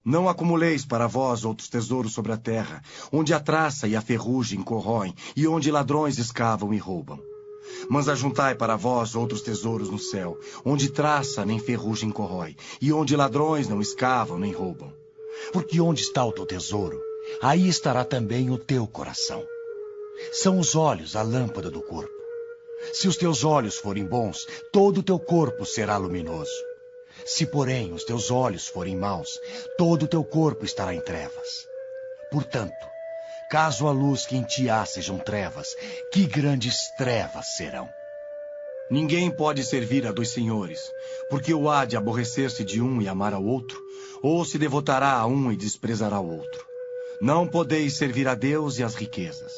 Não acumuleis para vós outros tesouros sobre a terra, onde a traça e a ferrugem corroem, e onde ladrões escavam e roubam. Mas ajuntai para vós outros tesouros no céu, onde traça nem ferrugem corrói, e onde ladrões não escavam nem roubam. Porque onde está o teu tesouro, aí estará também o teu coração. São os olhos a lâmpada do corpo. Se os teus olhos forem bons, todo o teu corpo será luminoso. Se, porém, os teus olhos forem maus, todo o teu corpo estará em trevas. Portanto, caso a luz que em ti há sejam trevas, que grandes trevas serão. Ninguém pode servir a dois senhores, porque ou há de aborrecer-se de um e amar ao outro, ou se devotará a um e desprezará o outro. Não podeis servir a Deus e às riquezas.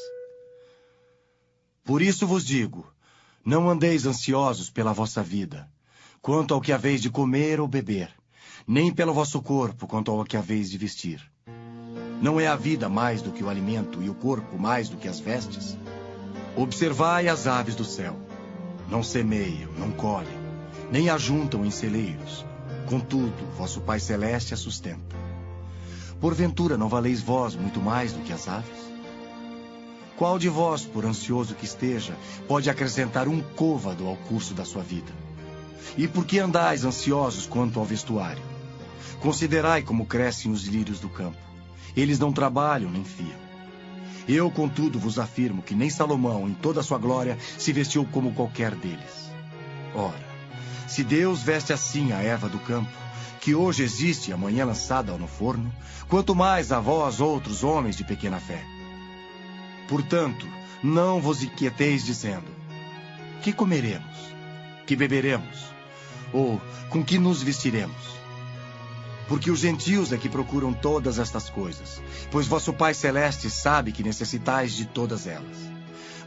Por isso vos digo, não andeis ansiosos pela vossa vida, quanto ao que haveis de comer ou beber, nem pelo vosso corpo, quanto ao que haveis de vestir. Não é a vida mais do que o alimento, e o corpo mais do que as vestes? Observai as aves do céu. Não semeiam, não colhem, nem ajuntam em celeiros. Contudo, vosso Pai Celeste a sustenta. Porventura não valeis vós muito mais do que as aves? Qual de vós, por ansioso que esteja, pode acrescentar um côvado ao curso da sua vida? E por que andais ansiosos quanto ao vestuário? Considerai como crescem os lírios do campo. Eles não trabalham nem fiam. Eu, contudo, vos afirmo que nem Salomão, em toda a sua glória, se vestiu como qualquer deles. Ora, se Deus veste assim a erva do campo, que hoje existe e amanhã lançada no forno, quanto mais a vós, outros homens de pequena fé. Portanto, não vos inquieteis dizendo: que comeremos? Que beberemos? Ou com que nos vestiremos? Porque os gentios é que procuram todas estas coisas, pois vosso Pai Celeste sabe que necessitais de todas elas.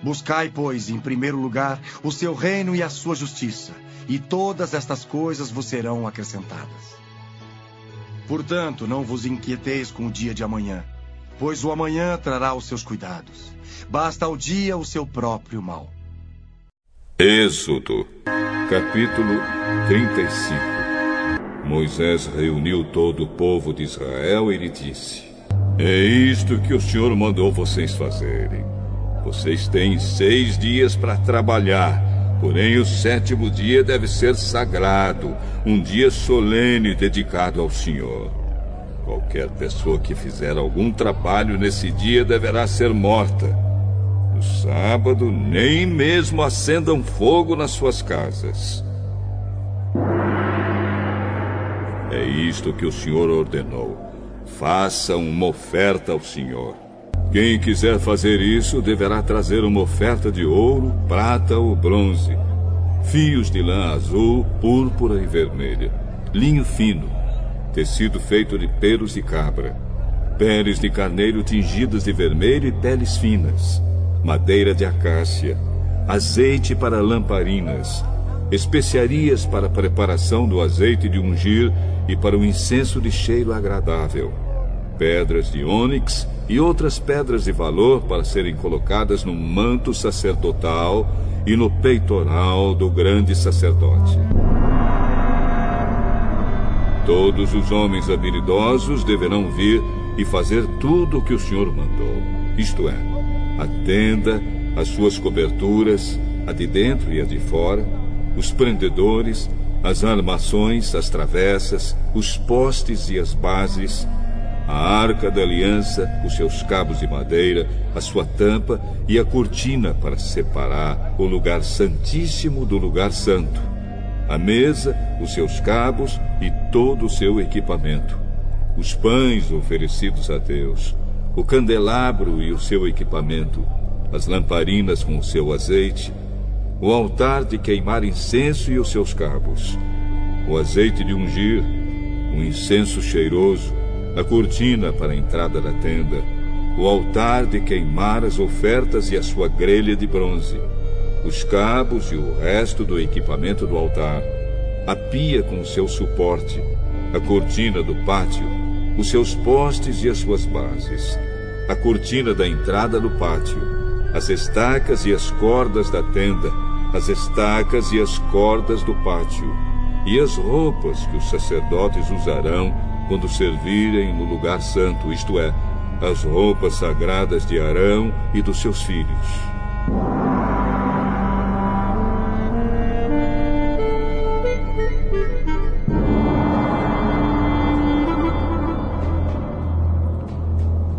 Buscai, pois, em primeiro lugar, o seu reino e a sua justiça, e todas estas coisas vos serão acrescentadas. Portanto, não vos inquieteis com o dia de amanhã, pois o amanhã trará os seus cuidados. Basta ao dia o seu próprio mal. Êxodo, capítulo 35. Moisés reuniu todo o povo de Israel e lhe disse: é isto que o Senhor mandou vocês fazerem. Vocês têm 6 dias para trabalhar, porém o 7º dia deve ser sagrado, um dia solene dedicado ao Senhor. Qualquer pessoa que fizer algum trabalho nesse dia deverá ser morta. No sábado, nem mesmo acendam fogo nas suas casas. É isto que o Senhor ordenou. Façam uma oferta ao Senhor. Quem quiser fazer isso deverá trazer uma oferta de ouro, prata ou bronze, fios de lã azul, púrpura e vermelha, linho fino, tecido feito de pelos de cabra, peles de carneiro tingidas de vermelho e peles finas, madeira de acácia, azeite para lamparinas, especiarias para a preparação do azeite de ungir e para o incenso de cheiro agradável, pedras de ônix e outras pedras de valor para serem colocadas no manto sacerdotal e no peitoral do grande sacerdote. Todos os homens habilidosos deverão vir e fazer tudo o que o Senhor mandou, isto é, a tenda, as suas coberturas, a de dentro e a de fora, os prendedores, as armações, as travessas, os postes e as bases, a arca da aliança, os seus cabos de madeira, a sua tampa e a cortina para separar o lugar santíssimo do lugar santo, a mesa, os seus cabos e todo o seu equipamento, os pães oferecidos a Deus, o candelabro e o seu equipamento, as lamparinas com o seu azeite, o altar de queimar incenso e os seus cabos, o azeite de ungir, o incenso cheiroso, a cortina para a entrada da tenda, o altar de queimar as ofertas e a sua grelha de bronze, os cabos e o resto do equipamento do altar, a pia com o seu suporte, a cortina do pátio, os seus postes e as suas bases, a cortina da entrada do pátio, as estacas e as cordas da tenda, as estacas e as cordas do pátio, e as roupas que os sacerdotes usarão quando servirem no lugar santo, isto é, as roupas sagradas de Arão e dos seus filhos.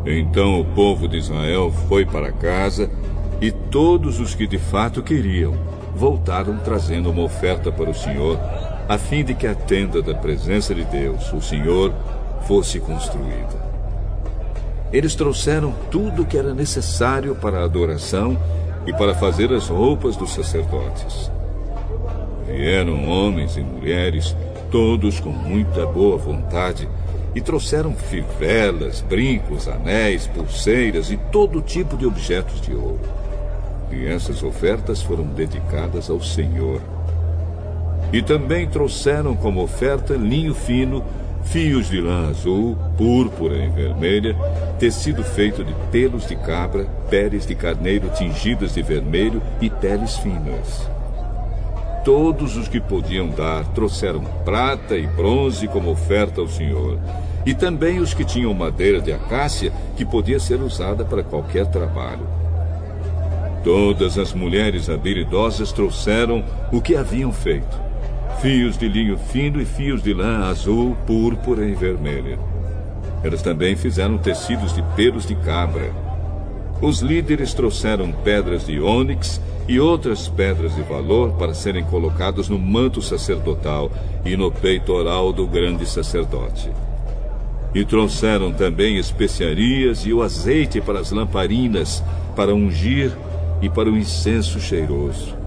Então o povo de Israel foi para casa, e todos os que de fato queriam voltaram trazendo uma oferta para o Senhor, a fim de que a tenda da presença de Deus, o Senhor, fosse construída. Eles trouxeram tudo o que era necessário para a adoração e para fazer as roupas dos sacerdotes. Vieram homens e mulheres, todos com muita boa vontade, e trouxeram fivelas, brincos, anéis, pulseiras e todo tipo de objetos de ouro. E essas ofertas foram dedicadas ao Senhor. E também trouxeram como oferta linho fino, fios de lã azul, púrpura e vermelha, tecido feito de pelos de cabra, peles de carneiro tingidas de vermelho e peles finas. Todos os que podiam dar trouxeram prata e bronze como oferta ao Senhor, e também os que tinham madeira de acácia, que podia ser usada para qualquer trabalho. Todas as mulheres habilidosas trouxeram o que haviam feito: fios de linho fino e fios de lã azul, púrpura e vermelha. Elas também fizeram tecidos de pelos de cabra. Os líderes trouxeram pedras de ônix e outras pedras de valor para serem colocadas no manto sacerdotal e no peitoral do grande sacerdote. E trouxeram também especiarias e o azeite para as lamparinas, para ungir e para o incenso cheiroso.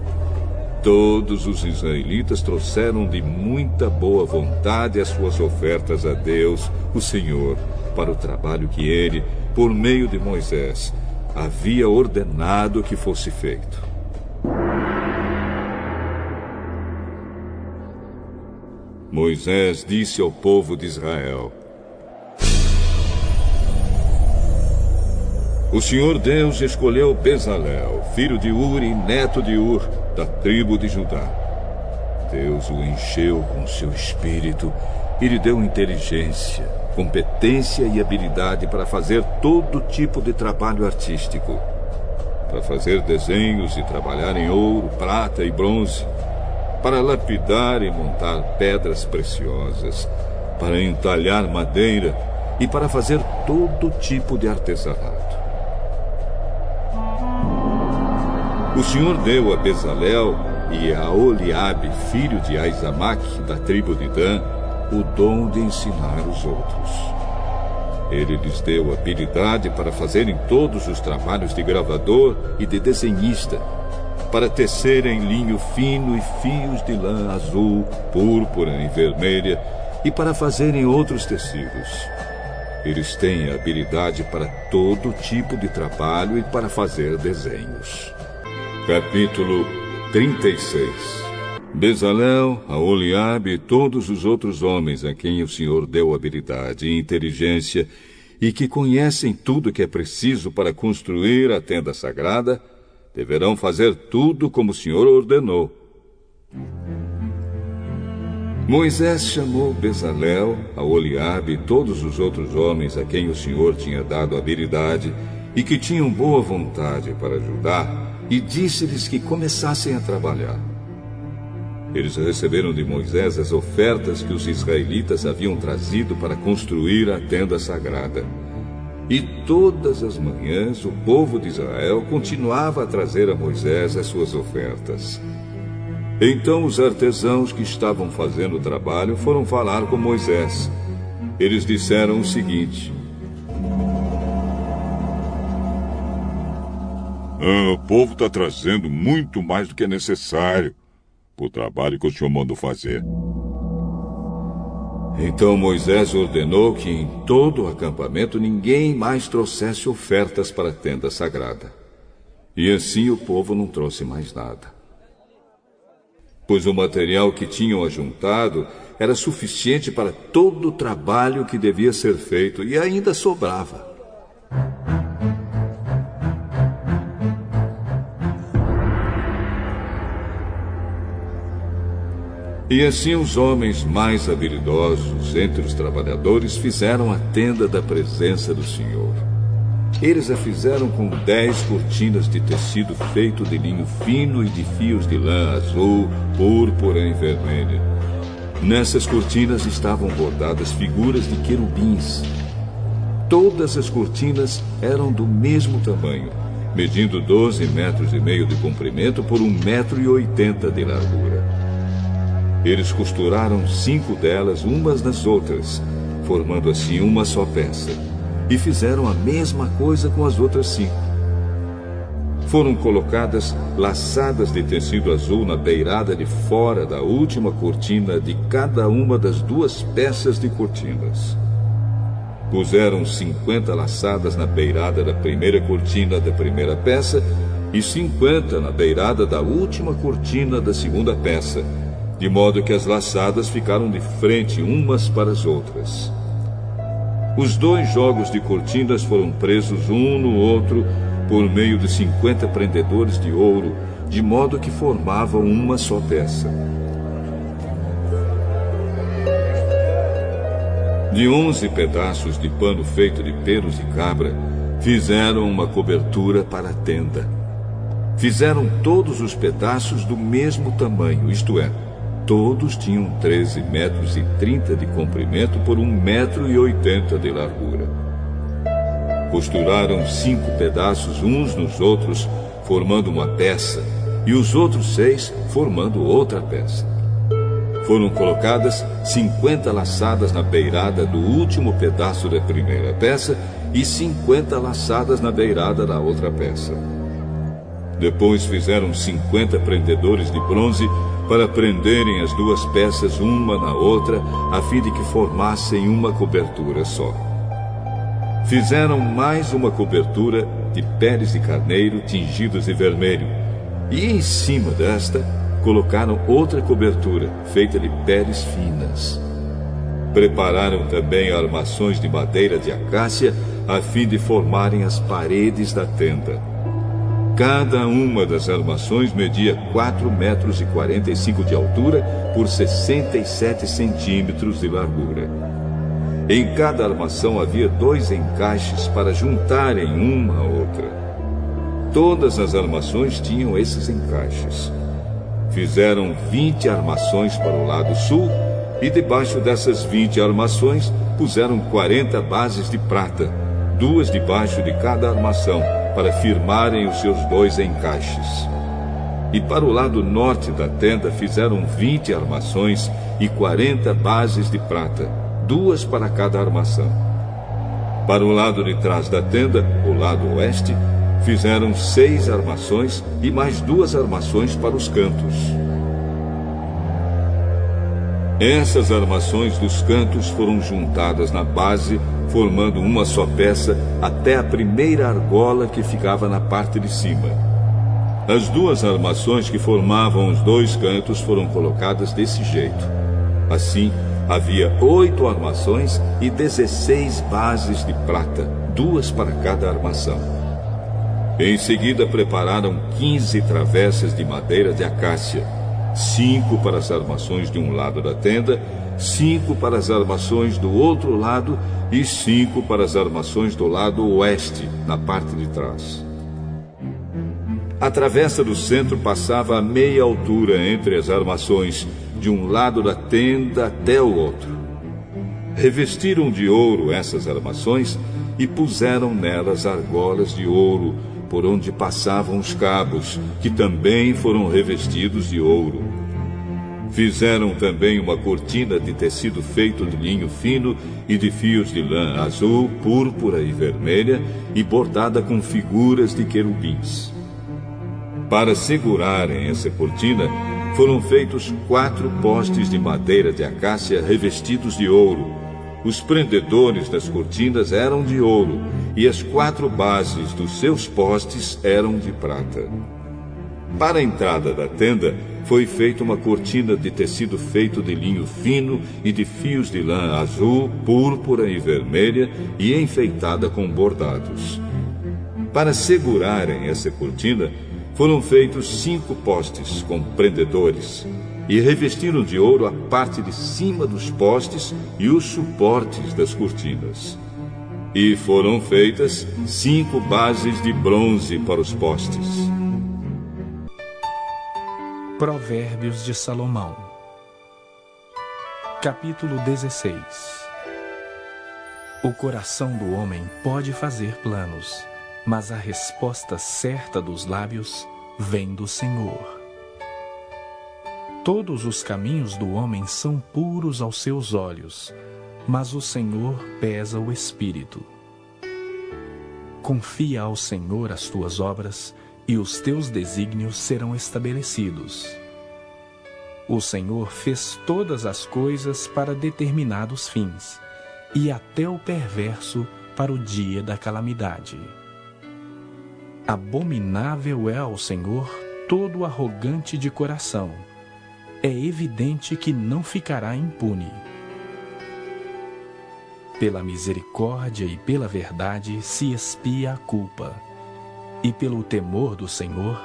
Todos os israelitas trouxeram de muita boa vontade as suas ofertas a Deus, o Senhor, para o trabalho que ele, por meio de Moisés, havia ordenado que fosse feito. Moisés disse ao povo de Israel: O Senhor Deus escolheu Bezalel, filho de Uri, neto de Ur, da tribo de Judá. Deus o encheu com seu espírito e lhe deu inteligência, competência e habilidade para fazer todo tipo de trabalho artístico, para fazer desenhos e trabalhar em ouro, prata e bronze, para lapidar e montar pedras preciosas, para entalhar madeira e para fazer todo tipo de artesanato. O Senhor deu a Bezalel e a Oliabe, filho de Aizamaque, da tribo de Dan, o dom de ensinar os outros. Ele lhes deu habilidade para fazerem todos os trabalhos de gravador e de desenhista, para tecerem linho fino e fios de lã azul, púrpura e vermelha, e para fazerem outros tecidos. Eles têm habilidade para todo tipo de trabalho e para fazer desenhos. Capítulo 36. Bezalel, Aholiabe e todos os outros homens a quem o Senhor deu habilidade e inteligência e que conhecem tudo que é preciso para construir a tenda sagrada, deverão fazer tudo como o Senhor ordenou. Moisés chamou Bezalel, Aholiabe e todos os outros homens a quem o Senhor tinha dado habilidade e que tinham boa vontade para ajudar, e disse-lhes que começassem a trabalhar. Eles receberam de Moisés as ofertas que os israelitas haviam trazido para construir a tenda sagrada. E todas as manhãs o povo de Israel continuava a trazer a Moisés as suas ofertas. Então os artesãos que estavam fazendo o trabalho foram falar com Moisés. Eles disseram o seguinte: O povo está trazendo muito mais do que é necessário para o trabalho que o Senhor mandou fazer. Então Moisés ordenou que em todo o acampamento ninguém mais trouxesse ofertas para a tenda sagrada. E assim o povo não trouxe mais nada, pois o material que tinham ajuntado era suficiente para todo o trabalho que devia ser feito e ainda sobrava. E assim os homens mais habilidosos entre os trabalhadores fizeram a tenda da presença do Senhor. Eles a fizeram com 10 cortinas de tecido feito de linho fino e de fios de lã azul, púrpura e vermelha. Nessas cortinas estavam bordadas figuras de querubins. Todas as cortinas eram do mesmo tamanho, medindo 12,5 metros de comprimento por 1,80 metros de largura. Eles costuraram 5 delas umas nas outras, formando assim uma só peça, e fizeram a mesma coisa com as outras 5. Foram colocadas laçadas de tecido azul na beirada de fora da última cortina de cada uma das 2 peças de cortinas. Puseram 50 laçadas na beirada da primeira cortina da primeira peça e 50 na beirada da última cortina da segunda peça, de modo que as laçadas ficaram de frente umas para as outras. Os 2 jogos de cortinas foram presos um no outro por meio de 50 prendedores de ouro, de modo que formavam uma só peça. De 11 pedaços de pano feito de pelos de cabra, fizeram uma cobertura para a tenda. Fizeram todos os pedaços do mesmo tamanho, isto é, todos tinham 13,30 metros de comprimento por 1,80 metro de largura. Costuraram 5 pedaços uns nos outros, formando uma peça, e os outros 6 formando outra peça. Foram colocadas 50 laçadas na beirada do último pedaço da primeira peça e 50 laçadas na beirada da outra peça. Depois fizeram 50 prendedores de bronze para prenderem as 2 peças uma na outra, a fim de que formassem uma cobertura só. Fizeram mais uma cobertura de peles de carneiro tingidos de vermelho, e em cima desta colocaram outra cobertura, feita de peles finas. Prepararam também armações de madeira de acácia, a fim de formarem as paredes da tenda. Cada uma das armações media 4,45 metros de altura por 67 centímetros de largura. Em cada armação havia 2 encaixes para juntarem uma a outra. Todas as armações tinham esses encaixes. Fizeram 20 armações para o lado sul e debaixo dessas 20 armações puseram 40 bases de prata, 2 debaixo de cada armação, para firmarem os seus 2 encaixes. E para o lado norte da tenda fizeram 20 armações e 40 bases de prata, 2 para cada armação. Para o lado de trás da tenda, o lado oeste, fizeram 6 armações e mais 2 armações para os cantos. Essas armações dos cantos foram juntadas na base, formando uma só peça até a primeira argola que ficava na parte de cima. As 2 armações que formavam os 2 cantos foram colocadas desse jeito. Assim, havia 8 armações e 16 bases de prata, 2 para cada armação. Em seguida prepararam 15 travessas de madeira de acácia, 5 para as armações de um lado da tenda, 5 para as armações do outro lado e 5 para as armações do lado oeste, na parte de trás. A travessa do centro passava a meia altura entre as armações, de um lado da tenda até o outro. Revestiram de ouro essas armações e puseram nelas argolas de ouro, por onde passavam os cabos, que também foram revestidos de ouro. Fizeram também uma cortina de tecido feito de linho fino e de fios de lã azul, púrpura e vermelha, e bordada com figuras de querubins. Para segurarem essa cortina, foram feitos 4 postes de madeira de acácia revestidos de ouro. Os prendedores das cortinas eram de ouro, e as 4 bases dos seus postes eram de prata. Para a entrada da tenda, foi feita uma cortina de tecido feito de linho fino e de fios de lã azul, púrpura e vermelha, e enfeitada com bordados. Para segurarem essa cortina, foram feitos 5 postes com prendedores. e revestiram de ouro a parte de cima dos postes e os suportes das cortinas. E foram feitas 5 bases de bronze para os postes. Provérbios de Salomão, capítulo 16. O coração do homem pode fazer planos, mas a resposta certa dos lábios vem do Senhor. Todos os caminhos do homem são puros aos seus olhos, mas o Senhor pesa o espírito. Confia ao Senhor as tuas obras, e os teus desígnios serão estabelecidos. O Senhor fez todas as coisas para determinados fins, e até o perverso para o dia da calamidade. Abominável é ao Senhor todo arrogante de coração. É evidente que não ficará impune. Pela misericórdia e pela verdade se expia a culpa, e pelo temor do Senhor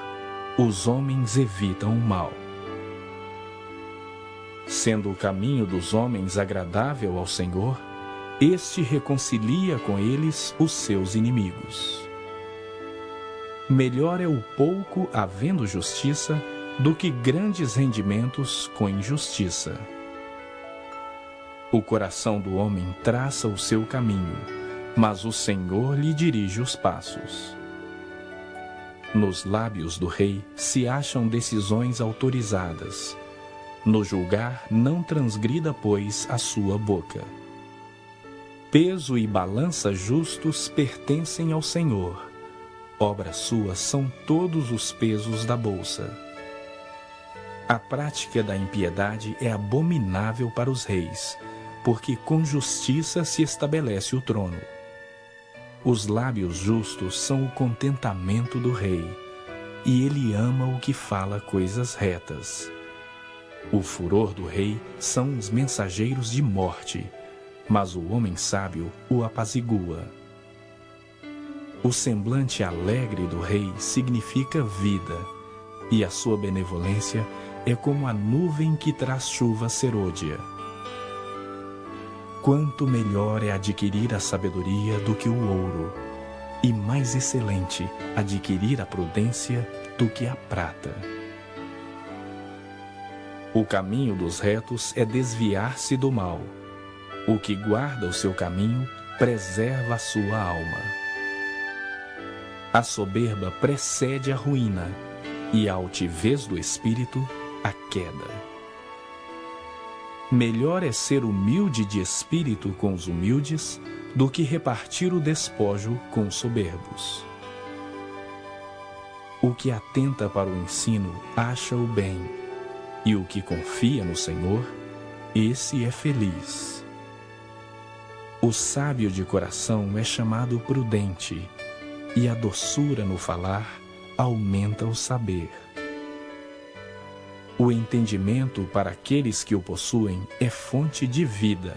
os homens evitam o mal. Sendo o caminho dos homens agradável ao Senhor, este reconcilia com eles os seus inimigos. Melhor é o pouco havendo justiça do que grandes rendimentos com injustiça. O coração do homem traça o seu caminho, mas o Senhor lhe dirige os passos. Nos lábios do rei se acham decisões autorizadas. No julgar, não transgrida, pois, a sua boca. Peso e balança justos pertencem ao Senhor. Obras suas são todos os pesos da bolsa. A prática da impiedade é abominável para os reis, porque com justiça se estabelece o trono. Os lábios justos são o contentamento do rei, e ele ama o que fala coisas retas. O furor do rei são os mensageiros de morte, mas o homem sábio o apazigua. O semblante alegre do rei significa vida, e a sua benevolência é como a nuvem que traz chuva serôdia. Quanto melhor é adquirir a sabedoria do que o ouro, e mais excelente adquirir a prudência do que a prata. O caminho dos retos é desviar-se do mal. O que guarda o seu caminho preserva a sua alma. A soberba precede a ruína, e a altivez do espírito a queda. Melhor é ser humilde de espírito com os humildes do que repartir o despojo com os soberbos. O que atenta para o ensino acha o bem, e o que confia no Senhor, esse é feliz. O sábio de coração é chamado prudente, e a doçura no falar aumenta o saber. O entendimento para aqueles que o possuem é fonte de vida,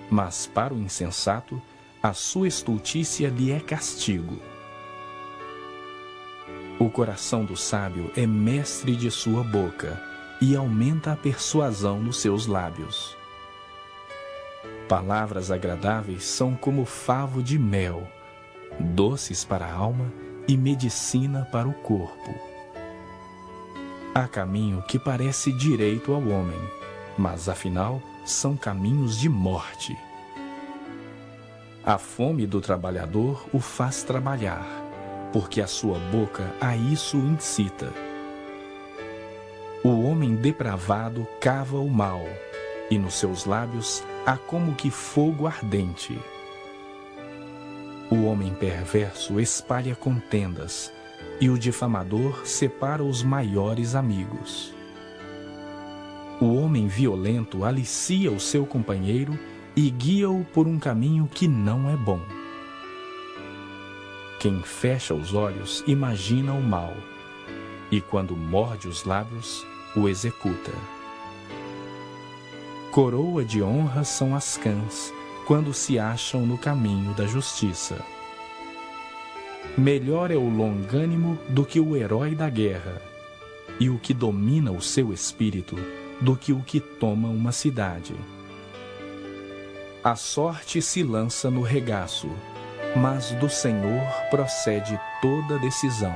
mas para o insensato, a sua estultícia lhe é castigo. O coração do sábio é mestre de sua boca, e aumenta a persuasão nos seus lábios. Palavras agradáveis são como favo de mel, doces para a alma e medicina para o corpo. Há caminho que parece direito ao homem, mas afinal são caminhos de morte. A fome do trabalhador o faz trabalhar, porque a sua boca a isso incita. O homem depravado cava o mal, e nos seus lábios há como que fogo ardente. O homem perverso espalha contendas, e o difamador separa os maiores amigos. O homem violento alicia o seu companheiro e guia-o por um caminho que não é bom. Quem fecha os olhos imagina o mal, e quando morde os lábios, o executa. Coroa de honra são as cãs, quando se acham no caminho da justiça. Melhor é o longânimo do que o herói da guerra, e o que domina o seu espírito do que o que toma uma cidade. A sorte se lança no regaço, mas do Senhor procede toda decisão.